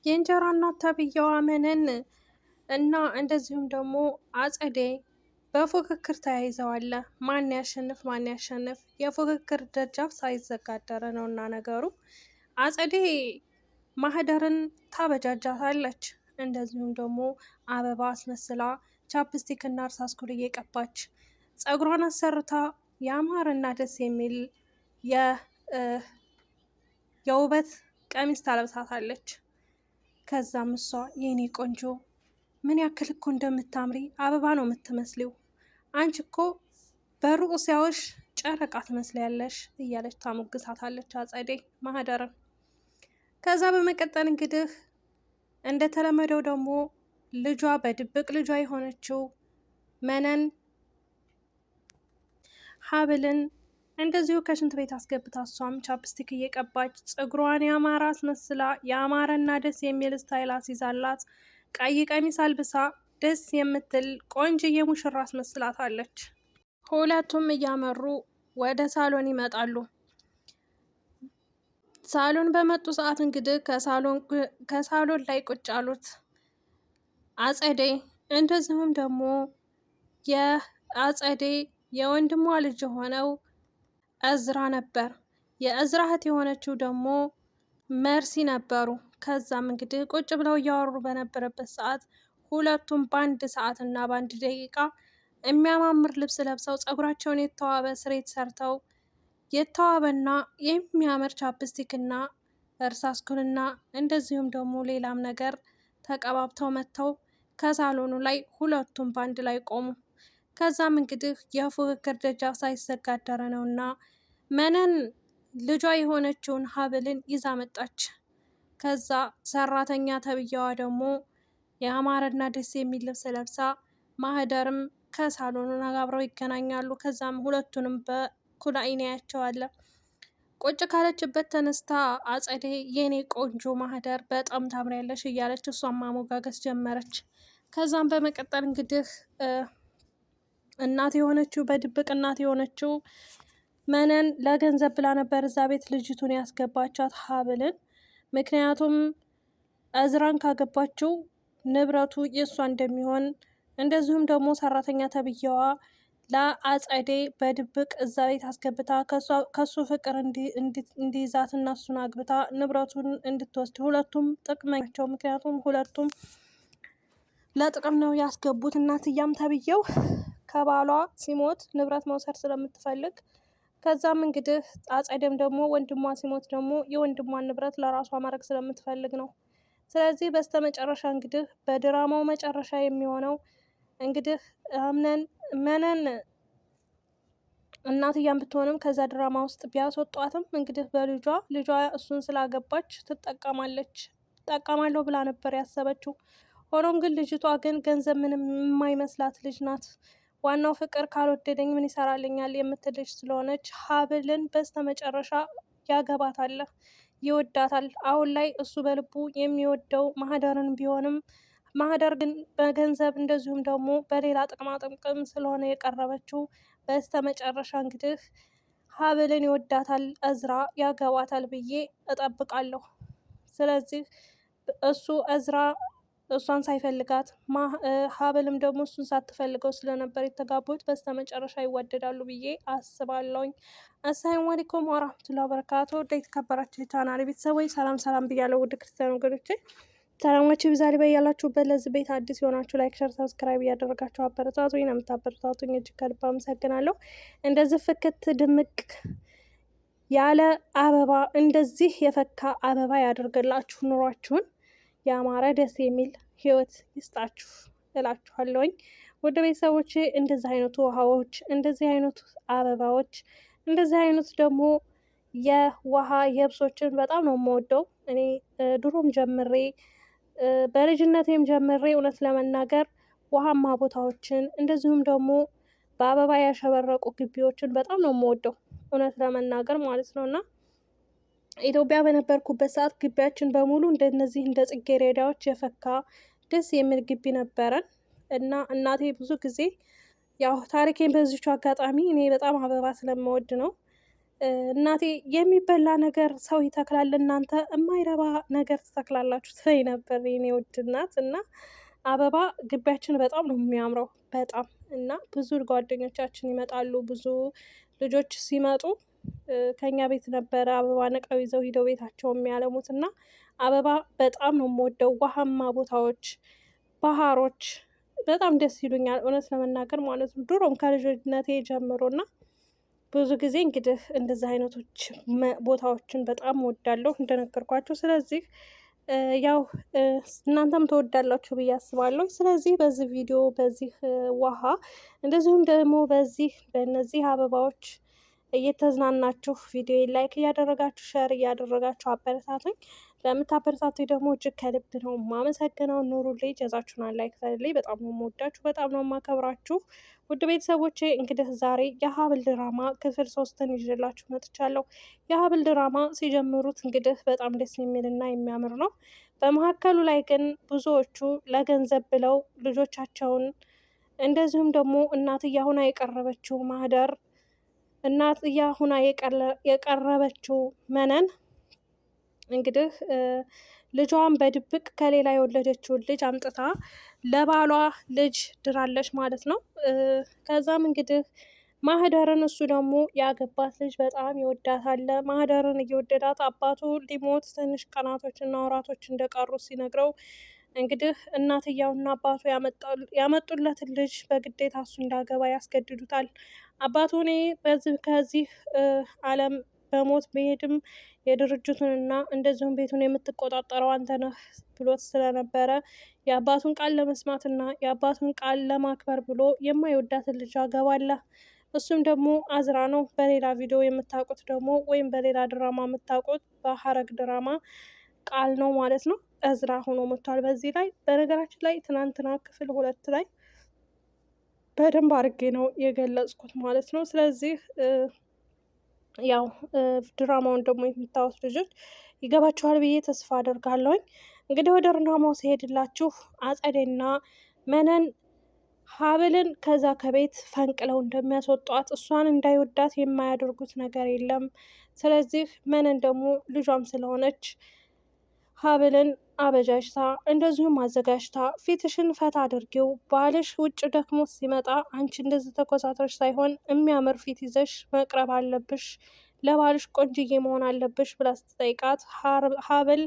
የእንጀራ እናት ተብዬዋ መነን እና እንደዚሁም ደግሞ አጸዴ በፉክክር ተያይዘዋል። ማን ያሸንፍ ማን ያሸንፍ? የፉክክር ደጃፍ ሳይዘጋደረ ነው እና ነገሩ። አጸዴ ማህደርን ታበጃጃታለች። እንደዚሁም ደግሞ አበባ አስመስላ ቻፕስቲክ እና እርሳስ ኩል እየቀባች ፀጉሯን አሰርታ ያማረና ደስ የሚል የውበት ቀሚስ ታለብሳታለች። ከዛም እሷ የኔ ቆንጆ ምን ያክል እኮ እንደምታምሪ አበባ ነው የምትመስሊው፣ አንቺ እኮ በሩቅ ሲያዩሽ ጨረቃ ትመስሊያለሽ እያለች ታሞግሳታለች አጸዴ ማህደርን። ከዛ በመቀጠል እንግዲህ እንደተለመደው ደግሞ ልጇ በድብቅ ልጇ የሆነችው መነን ሀብልን እንደዚሁ ከሽንት ቤት አስገብታ እሷም ቻፕስቲክ እየቀባች ፀጉሯን ያማረ አስመስላ ያማረና ደስ የሚል ስታይል አስይዛላት ቀይ ቀሚስ አልብሳ ደስ የምትል ቆንጅዬ ሙሽራ አስመስላታለች። ሁለቱም እያመሩ ወደ ሳሎን ይመጣሉ። ሳሎን በመጡ ሰዓት እንግዲህ ከሳሎን ላይ ቁጭ አሉት አጸዴ እንደዚሁም ደግሞ የአጸዴ የወንድሟ ልጅ የሆነው እዝራ ነበር። የእዝራ እህት የሆነችው ደግሞ መርሲ ነበሩ። ከዛም እንግዲህ ቁጭ ብለው እያወሩ በነበረበት ሰዓት ሁለቱም በአንድ ሰዓት እና በአንድ ደቂቃ የሚያማምር ልብስ ለብሰው ፀጉራቸውን የተዋበ ስሬት ሰርተው የተዋበና የሚያምር ቻፕስቲክ እና እርሳስ ኩልና እንደዚሁም ደግሞ ሌላም ነገር ተቀባብተው መጥተው ከሳሎኑ ላይ ሁለቱም በአንድ ላይ ቆሙ። ከዛም እንግዲህ የፉክክር ደጃፍ ሳይዘጋደረ ነው እና መነን ልጇ የሆነችውን ሀብልን ይዛ መጣች። ከዛ ሰራተኛ ተብዬዋ ደግሞ የአማረና ደስ የሚል ልብስ ለብሳ ማህደርም ከሳሎኑን አብረው ይገናኛሉ። ከዛም ሁለቱንም በኩል አይን ያያቸዋል። ቁጭ ካለችበት ተነስታ አጸዴ የኔ ቆንጆ ማህደር በጣም ታምሪያለሽ እያለች እሷን ማሞጋገስ ጀመረች። ከዛም በመቀጠል እንግዲህ እናት የሆነችው በድብቅ እናት የሆነችው መነን ለገንዘብ ብላ ነበር እዛ ቤት ልጅቱን ያስገባቻት ሀብልን። ምክንያቱም እዝራን ካገባችው ንብረቱ የእሷ እንደሚሆን እንደዚሁም ደግሞ ሰራተኛ ተብዬዋ ለአጸዴ በድብቅ እዛ ቤት አስገብታ ከሱ ፍቅር እንዲይዛት እና እሱን አግብታ ንብረቱን እንድትወስድ ሁለቱም ጥቅመኛቸው። ምክንያቱም ሁለቱም ለጥቅም ነው ያስገቡት። እናትያም ተብዬው ከባሏ ሲሞት ንብረት መውሰድ ስለምትፈልግ ከዛም እንግዲህ አጸደም ደግሞ ወንድሟ ሲሞት ደግሞ የወንድሟን ንብረት ለራሷ ማድረግ ስለምትፈልግ ነው። ስለዚህ በስተመጨረሻ እንግዲህ በድራማው መጨረሻ የሚሆነው እንግዲህ መነን እናትያም ብትሆንም ከዛ ድራማ ውስጥ ቢያስወጧትም እንግዲህ ልጇ እሱን ስላገባች ትጠቀማለሁ ብላ ነበር ያሰበችው። ሆኖም ግን ልጅቷ ግን ገንዘብ ምንም የማይመስላት ልጅ ናት። ዋናው ፍቅር ካልወደደኝ ምን ይሰራልኛል የምትል ልጅ ስለሆነች ሀብልን በስተመጨረሻ ያገባታል፣ ይወዳታል። አሁን ላይ እሱ በልቡ የሚወደው ማህደርን ቢሆንም ማህደር ግን በገንዘብ እንደዚሁም ደግሞ በሌላ ጥቅማ ጥቅም ስለሆነ የቀረበችው በስተመጨረሻ እንግዲህ ሀብልን ይወዳታል፣ እዝራ ያገባታል ብዬ እጠብቃለሁ። ስለዚህ እዝራ እሷን ሳይፈልጋት ሀብልም ደግሞ እሱን ሳትፈልገው ስለነበር የተጋቡት በስተመጨረሻ ይዋደዳሉ ብዬ አስባለሁኝ። አሰላሙ አለይኩም ወራህመቱላሂ ወበረካቱ። ወደ የተከበራችሁ የቻናሌ ቤተሰቦች ሰላም ሰላም ብያለሁ። ውድ ክርስቲያን ወገኖቼ ሰላማችሁ ይብዛልኝ በያላችሁበት። ለዚህ ቤት አዲስ የሆናችሁ ላይክ፣ ሸር፣ ሰብስክራይብ እያደረጋችሁ አበረታቱኝ። ነው የምታበረታቱኝ እጅግ ከልብ አመሰግናለሁ። እንደዚህ ፍክት ድምቅ ያለ አበባ እንደዚህ የፈካ አበባ ያደርግላችሁ፣ ኑሯችሁን ያማረ ደስ የሚል ህይወት ይስጣችሁ እላችኋለሁኝ። ወደ ቤተሰቦቼ እንደዚህ አይነቱ ውሃዎች፣ እንደዚህ አይነቱ አበባዎች፣ እንደዚህ አይነት ደግሞ የውሃ የብሶችን በጣም ነው የምወደው። እኔ ድሮም ጀምሬ በልጅነቴም ጀምሬ እውነት ለመናገር ውሃማ ቦታዎችን እንደዚሁም ደግሞ በአበባ ያሸበረቁ ግቢዎችን በጣም ነው የምወደው እውነት ለመናገር ማለት ነው። እና ኢትዮጵያ በነበርኩበት ሰዓት ግቢያችን በሙሉ እንደነዚህ እንደ ጽጌረዳዎች የፈካ ደስ የሚል ግቢ ነበረን እና እናቴ ብዙ ጊዜ ያው ታሪኬን በዚቹ አጋጣሚ እኔ በጣም አበባ ስለምወድ ነው እናቴ የሚበላ ነገር ሰው ይተክላል፣ እናንተ የማይረባ ነገር ትተክላላችሁ ትለኝ ነበር የኔ ውድ እናት። እና አበባ ግቢያችን በጣም ነው የሚያምረው በጣም። እና ብዙ ጓደኞቻችን ይመጣሉ። ብዙ ልጆች ሲመጡ ከኛ ቤት ነበረ አበባ ነቀው ይዘው ሂደው ቤታቸው የሚያለሙት። እና አበባ በጣም ነው የምወደው። ውሃማ ቦታዎች፣ ባህሮች በጣም ደስ ይሉኛል እውነት ለመናገር ማለት ነው። ድሮም ከልጅነቴ ጀምሮ እና ብዙ ጊዜ እንግዲህ እንደዚህ አይነቶች ቦታዎችን በጣም እወዳለሁ እንደነገርኳቸው። ስለዚህ ያው እናንተም ትወዳላችሁ ብዬ አስባለሁ። ስለዚህ በዚህ ቪዲዮ በዚህ ውሃ እንደዚሁም ደግሞ በእነዚህ አበባዎች እየተዝናናችሁ ቪዲዮ ላይክ እያደረጋችሁ ሸር እያደረጋችሁ አበረታቱኝ። ለምታበረታቱኝ ደግሞ እጅግ ከልብ ነው ማመሰግነው። ኑሩልኝ፣ ጀዛችሁን ላይክ ላይ በጣም ነው የምወዳችሁ፣ በጣም ነው የማከብራችሁ። ውድ ቤተሰቦቼ እንግዲህ ዛሬ የሀብል ድራማ ክፍል 3ን ይዤላችሁ መጥቻለሁ። የሀብል ድራማ ሲጀምሩት እንግዲህ በጣም ደስ የሚልና የሚያምር ነው። በመካከሉ ላይ ግን ብዙዎቹ ለገንዘብ ብለው ልጆቻቸውን እንደዚሁም ደግሞ እናትያ ሁና የቀረበችው ማህደር እናትያ ሁና የቀረበችው መነን እንግዲህ ልጇን በድብቅ ከሌላ የወለደችውን ልጅ አምጥታ ለባሏ ልጅ ድራለች ማለት ነው። ከዛም እንግዲህ ማህደርን እሱ ደግሞ ያገባት ልጅ በጣም ይወዳታል። ማህደርን እየወደዳት አባቱ ሊሞት ትንሽ ቀናቶች እና ወራቶች እንደቀሩት ሲነግረው እንግዲህ እናትየውና አባቱ ያመጡለትን ልጅ በግዴታ እሱ እንዳገባ ያስገድዱታል። አባቱ እኔ ከዚህ ዓለም በሞት መሄድም የድርጅቱንና እንደዚሁም ቤቱን የምትቆጣጠረው አንተ ነህ ብሎት ስለነበረ የአባቱን ቃል ለመስማትና የአባቱን ቃል ለማክበር ብሎ የማይወዳትን ልጅ አገባለ። እሱም ደግሞ አዝራ ነው። በሌላ ቪዲዮ የምታውቁት ደግሞ ወይም በሌላ ድራማ የምታውቁት በሀረግ ድራማ ቃል ነው ማለት ነው። እዝራ ሆኖ መጥቷል። በዚህ ላይ በነገራችን ላይ ትናንትና ክፍል 2 ላይ በደንብ አድርጌ ነው የገለጽኩት ማለት ነው። ስለዚህ ያው ድራማውን ደግሞ የምታዩት ልጆች ይገባችኋል ብዬ ተስፋ አደርጋለሁኝ። እንግዲህ ወደ ድራማው ሲሄድላችሁ አጸዴና መነን ሀብልን ከዛ ከቤት ፈንቅለው እንደሚያስወጧት፣ እሷን እንዳይወዳት የማያደርጉት ነገር የለም። ስለዚህ መነን ደግሞ ልጇም ስለሆነች ሀብልን አበጃጅታ እንደዚሁም አዘጋጅታ ፊትሽን ፈታ አድርጊው፣ ባልሽ ውጭ ደክሞ ሲመጣ አንቺ እንደዚህ ተኮሳተሽ ሳይሆን የሚያምር ፊት ይዘሽ መቅረብ አለብሽ፣ ለባልሽ ቆንጅዬ መሆን አለብሽ ብላ ስትጠይቃት ሀብል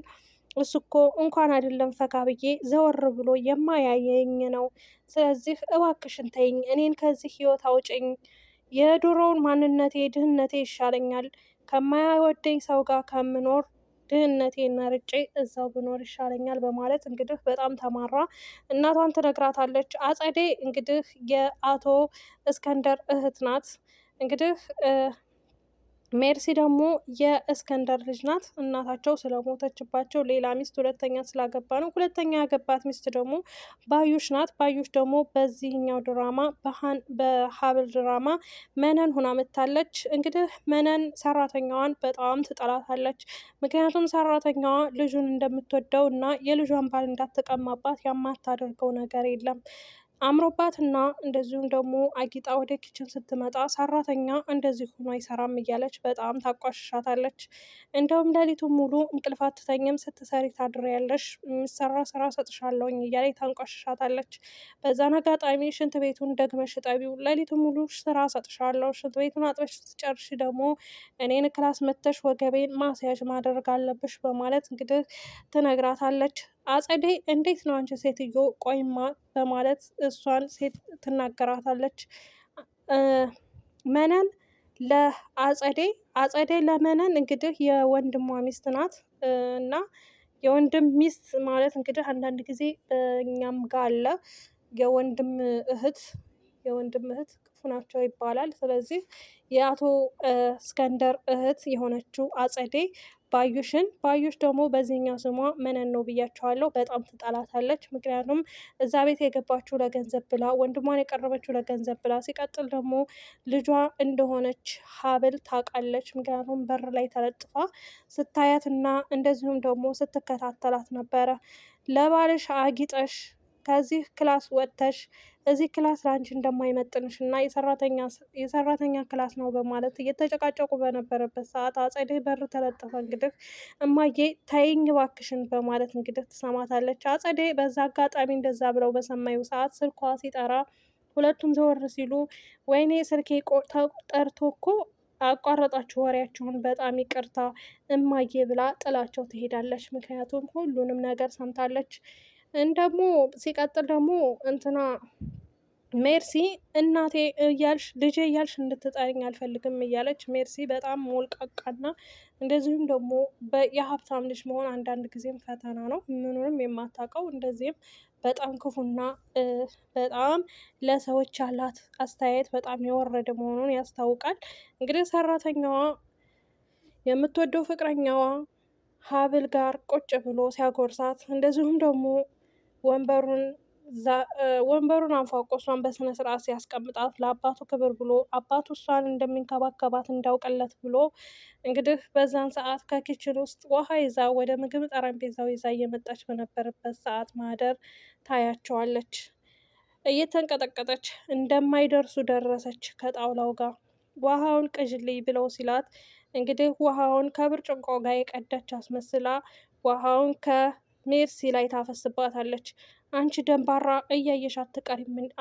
እሱ እኮ እንኳን አይደለም ፈካ ብዬ ዘወር ብሎ የማያየኝ ነው። ስለዚህ እባክሽን ተይኝ፣ እኔን ከዚህ ህይወት አውጭኝ፣ የድሮውን ማንነቴ ድህነቴ ይሻለኛል፣ ከማያወደኝ ሰው ጋር ከምኖር ድህነቴን መርጬ እዛው ብኖር ይሻለኛል በማለት እንግዲህ በጣም ተማራ እናቷን ትነግራታለች። አጸዴ እንግዲህ የአቶ እስከንደር እህት ናት። እንግዲህ ሜርሲ ደግሞ የእስከንደር ልጅ ናት። እናታቸው ስለሞተችባቸው ሌላ ሚስት ሁለተኛ ስላገባ ነው። ሁለተኛ ያገባት ሚስት ደግሞ ባዩሽ ናት። ባዩሽ ደግሞ በዚህኛው ድራማ በሀብል ድራማ መነን ሁና መታለች። እንግዲህ መነን ሰራተኛዋን በጣም ትጠላታለች። ምክንያቱም ሰራተኛዋ ልጁን እንደምትወደው እና የልጇን ባል እንዳትቀማባት የማታደርገው ነገር የለም። አምሮባትና እንደዚሁም ደግሞ አጊጣ ወደ ኪችን ስትመጣ ሰራተኛ እንደዚህ ሆኖ አይሰራም እያለች በጣም ታቋሽሻታለች። እንደውም ሌሊቱን ሙሉ እንቅልፍ አትተኝም፣ ስትሰሪ ታድሪያለሽ፣ የሚሰራ ስራ ሰጥሻለሁኝ እያለች ታንቋሽሻታለች። በዛን አጋጣሚ ሽንት ቤቱን ደግመሽ እጠቢው፣ ሌሊቱን ሙሉ ስራ ሰጥሻለሁ፣ ሽንት ቤቱን አጥበሽ ስትጨርሽ ደግሞ እኔን ክላስ መተሽ ወገቤን ማስያዥ ማድረግ አለብሽ በማለት እንግዲህ ትነግራታለች። አጸዴ እንዴት ነው አንቺ ሴትዮ ቆይማ በማለት እሷን ሴት ትናገራታለች። መነን አጸዴ ለመነን እንግዲህ የወንድሟ ሚስት ናት። እና የወንድም ሚስት ማለት እንግዲህ አንዳንድ ጊዜ እኛም ጋር አለ የወንድም እህት ክፉ ናቸው ይባላል። ስለዚህ የአቶ እስከንደር እህት የሆነችው አጸዴ ባዩሽ ደግሞ በዚህኛው ስሟ መነን ነው ብያቸዋለሁ። በጣም ትጠላታለች። ምክንያቱም እዛ ቤት የገባችው ለገንዘብ ብላ፣ ወንድሟን የቀረበችው ለገንዘብ ብላ፣ ሲቀጥል ደግሞ ልጇ እንደሆነች ሀብል ታውቃለች። ምክንያቱም በር ላይ ተለጥፋ ስታያት እና እንደዚሁም ደግሞ ስትከታተላት ነበረ። ለባልሽ አጊጠሽ ከዚህ ክላስ ወጥተሽ እዚህ ክላስ ላንቺ እንደማይመጥንሽ እና የሰራተኛ ክላስ ነው በማለት እየተጨቃጨቁ በነበረበት ሰዓት አጸዴ በር ተለጠፈ። እንግዲህ እማዬ ተይኝ እባክሽን በማለት እንግዲህ ትሰማታለች። አጸዴ በዛ አጋጣሚ እንደዛ ብለው በሰማዩ ሰዓት ስልኳ ሲጠራ ሁለቱም ዘወር ሲሉ ወይኔ ስልኬ ጠርቶ እኮ አቋረጣችሁ ወሬያችሁን፣ በጣም ይቅርታ እማዬ ብላ ጥላቸው ትሄዳለች። ምክንያቱም ሁሉንም ነገር ሰምታለች። ደግሞ ሲቀጥል ደግሞ እንትና ሜርሲ እናቴ እያልሽ ልጄ እያልሽ እንድትጠሪኝ አልፈልግም እያለች ሜርሲ በጣም ሞልቃቃና እንደዚሁም ደግሞ የሀብታም ልጅ መሆን አንዳንድ ጊዜም ፈተና ነው። ምኑንም የማታውቀው እንደዚህም በጣም ክፉና በጣም ለሰዎች ያላት አስተያየት በጣም የወረደ መሆኑን ያስታውቃል። እንግዲህ ሰራተኛዋ የምትወደው ፍቅረኛዋ ሀብል ጋር ቁጭ ብሎ ሲያጎርሳት እንደዚሁም ደግሞ ወንበሩን አንፏቆ እሷን በስነ ስርዓት ሲያስቀምጣት ለአባቱ ክብር ብሎ አባቱ እሷን እንደሚንከባከባት እንዳውቅለት ብሎ እንግዲህ በዛን ሰዓት ከኪችን ውስጥ ውሃ ይዛ ወደ ምግብ ጠረጴዛው ይዛ እየመጣች በነበረበት ሰዓት ማህደር ታያቸዋለች። እየተንቀጠቀጠች እንደማይደርሱ ደረሰች ከጣውላው ጋር። ውሃውን ቅዥልኝ ብለው ሲላት እንግዲህ ውሃውን ከብርጭቆ ጋር የቀዳች አስመስላ ውሃውን ከሜርሲ ላይ ታፈስባታለች። አንቺ ደንባራ እያየሽ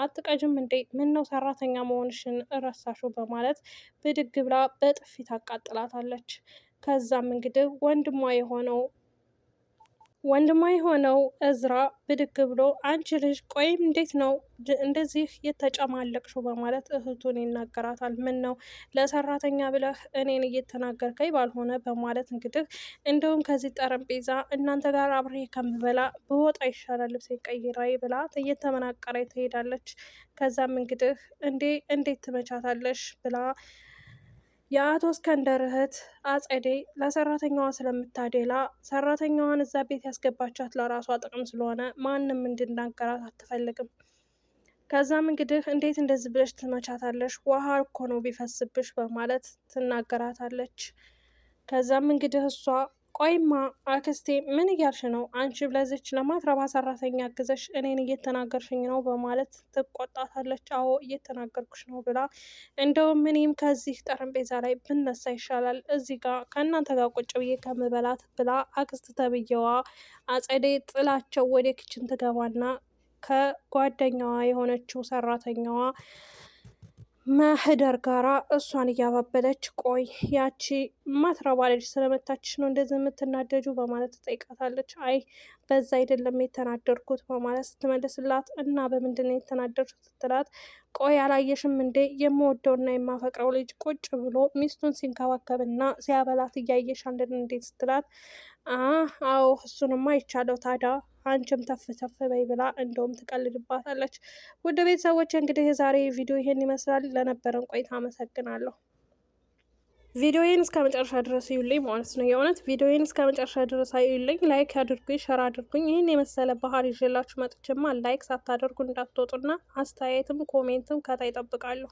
አትቀጅም እንዴ? ምን ነው ሰራተኛ መሆንሽን ረሳሹ? በማለት ብድግ ብላ በጥፊ ታቃጥላታለች። ከዛም እንግዲህ ወንድሟ የሆነው እዝራ ብድግ ብሎ አንቺ ልጅ ቆይም እንዴት ነው እንደዚህ የተጨማለቅሽው? በማለት እህቱን ይናገራታል። ምን ነው ለሰራተኛ ብለህ እኔን እየተናገርከኝ ባልሆነ በማለት እንግዲህ እንደውም ከዚህ ጠረጴዛ እናንተ ጋር አብሬ ከምበላ ብወጣ ይሻላል ልብሴን ቀይሬ ብላ እየተመናቀረ ትሄዳለች። ከዛም እንግዲህ እንዴት ትመቻታለሽ ብላ የአቶ እስከንደር እህት አጸዴ ለሰራተኛዋ ስለምታደላ ሰራተኛዋን እዛ ቤት ያስገባቻት ለራሷ ጥቅም ስለሆነ ማንም እንድናገራት አትፈልግም። ከዛም እንግዲህ እንዴት እንደዚህ ብለሽ ትመቻታለሽ? ውሃ እኮ ነው ቢፈስብሽ በማለት ትናገራታለች። ከዛም እንግዲህ እሷ ቆይማ አክስቴ ምን እያልሽ ነው? አንቺ ብለዚች ለማትረባ ሰራተኛ አግዘሽ እኔን እየተናገርሽኝ ነው በማለት ትቆጣታለች። አዎ እየተናገርኩሽ ነው ብላ እንደውም እኔም ከዚህ ጠረጴዛ ላይ ብነሳ ይሻላል እዚህ ጋር ከእናንተ ጋር ቁጭ ብዬ ከምበላት ብላ አክስት ተብዬዋ አጸዴ ጥላቸው ወደ ክችን ትገባና ከጓደኛዋ የሆነችው ሰራተኛዋ ማህደር ጋራ እሷን እያባበለች ቆይ ያቺ ማትረባ ልጅ ስለመታችሽ ነው እንደዚህ የምትናደጁ በማለት ትጠይቃታለች። አይ በዛ አይደለም የተናደርኩት በማለት ስትመልስላት እና በምንድን ነው የተናደርኩት ስትላት ቆይ አላየሽም እንዴ የምወደውና የማፈቅረው ልጅ ቁጭ ብሎ ሚስቱን ሲንከባከብና ሲያበላት እያየሽ አንድን እንዴት ስትላት አዎ እሱንማ ይቻለው ታዲያ አንቺም ተፍ ተፍ በይ ብላ እንደውም ትቀልድባታለች። ውድ ቤተሰቦች እንግዲህ የዛሬ ቪዲዮ ይሄን ይመስላል። ለነበረን ቆይታ አመሰግናለሁ። ቪዲዮዬን እስከ መጨረሻ ድረስ ይዩልኝ ማለት ነው። የእውነት ቪዲዮዬን እስከ መጨረሻ ድረስ ይዩልኝ። ላይክ አድርጉኝ፣ ሸር አድርጉኝ። ይህን የመሰለ ባህር ይዤላችሁ መጥቼማ ላይክ ሳታደርጉ እንዳትወጡና አስተያየትም ኮሜንትም ከታይ እጠብቃለሁ።